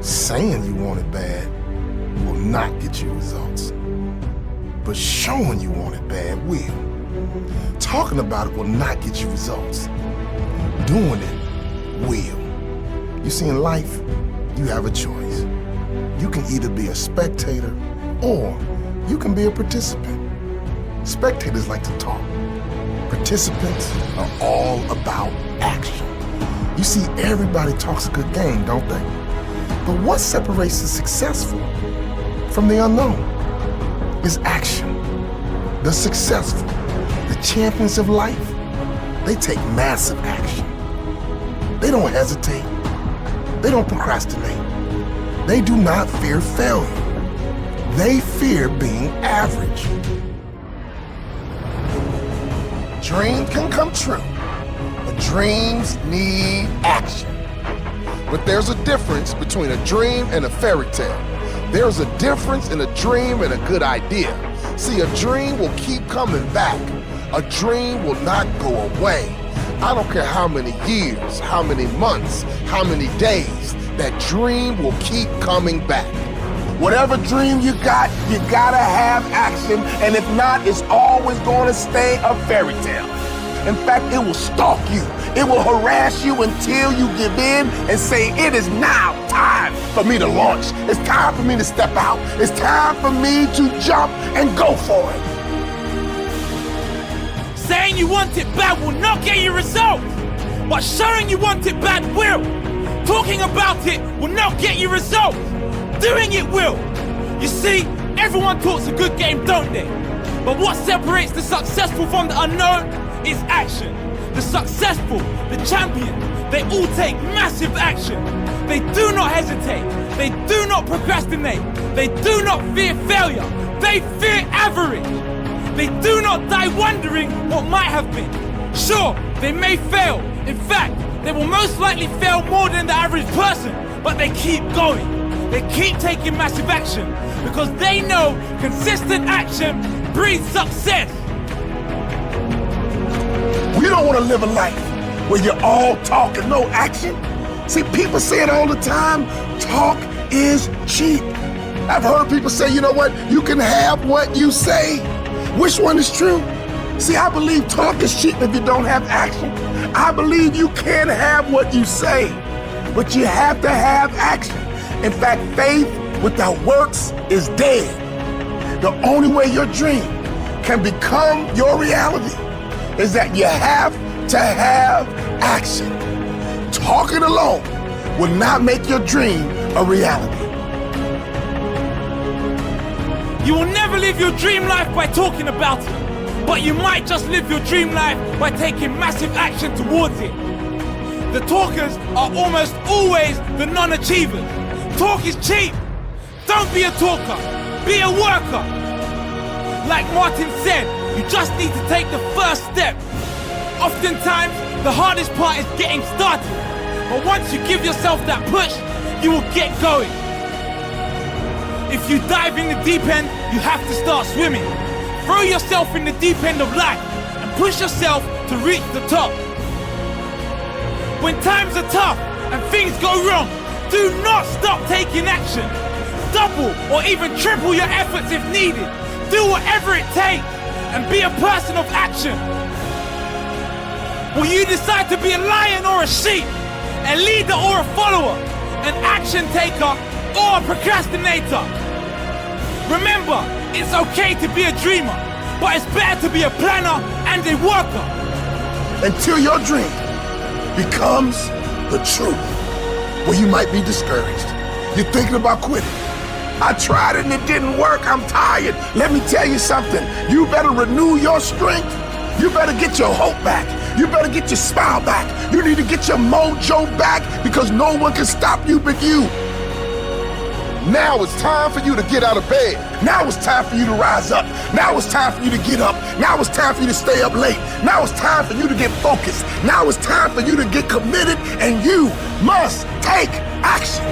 Saying you want it bad will not get you results. But showing you want it bad will. Talking about it will not get you results. Doing it will. You see, in life, you have a choice. You can either be a spectator or you can be a participant. Spectators like to talk. Participants are all about action. You see, everybody talks a good game, don't they? But what separates the successful from the unknown is action. The successful, the champions of life, they take massive action. They don't hesitate. They don't procrastinate. They do not fear failure. They fear being average. Dreams can come true, but dreams need action. But there's a difference between a dream and a fairy tale. There's a difference in a dream and a good idea. See, a dream will keep coming back. A dream will not go away. I don't care how many years, how many months, how many days, that dream will keep coming back. Whatever dream you gotta have action, and if not, it's always gonna stay a fairy tale. In fact, it will stalk you. It will harass you until you give in and say, it is now time for me to launch. It's time for me to step out. It's time for me to jump and go for it. Saying you want it bad will not get you results, but showing you want it bad will. Talking about it will not get you results. Doing it will. You see, everyone talks a good game, don't they? But what separates the successful from the unknown is action. The successful, the champion, they all take massive action. They do not hesitate. They do not procrastinate. They do not fear failure. They fear average. They do not die wondering what might have been. Sure, they may fail. In fact, they will most likely fail more than the average person, but they keep going. They keep taking massive action because they know consistent action breeds success. We don't want to live a life where you're all talk and no action. See, people say it all the time, talk is cheap. I've heard people say, you know what, you can have what you say. Which one is true? See, I believe talk is cheap if you don't have action. I believe you can have what you say, but you have to have action. In fact, faith without works is dead. The only way your dream can become your reality is that you have to have action. Talking alone will not make your dream a reality. You will never live your dream life by talking about it, but you might just live your dream life by taking massive action towards it. The talkers are almost always the non-achievers. Talk is cheap. Don't be a talker, be a worker. Like Martin said, you just need to take the first step. Oftentimes, the hardest part is getting started. But once you give yourself that push, you will get going. If you dive in the deep end, you have to start swimming. Throw yourself in the deep end of life and push yourself to reach the top. When times are tough and things go wrong, do not stop taking action. Double or even triple your efforts if needed. Do whatever it takes and be a person of action. Will you decide to be a lion or a sheep, a leader or a follower, an action taker or a procrastinator? Remember, it's okay to be a dreamer, but it's better to be a planner and a worker. Until your dream becomes the truth, where you might be discouraged. You're thinking about quitting. I tried it and it didn't work. I'm tired. Let me tell you something. You better renew your strength. You better get your hope back. You better get your smile back. You need to get your mojo back because no one can stop you but you. Now it's time for you to get out of bed. Now it's time for you to rise up. Now it's time for you to get up. Now it's time for you to stay up late. Now it's time for you to get focused. Now it's time for you to get committed, and you must take action.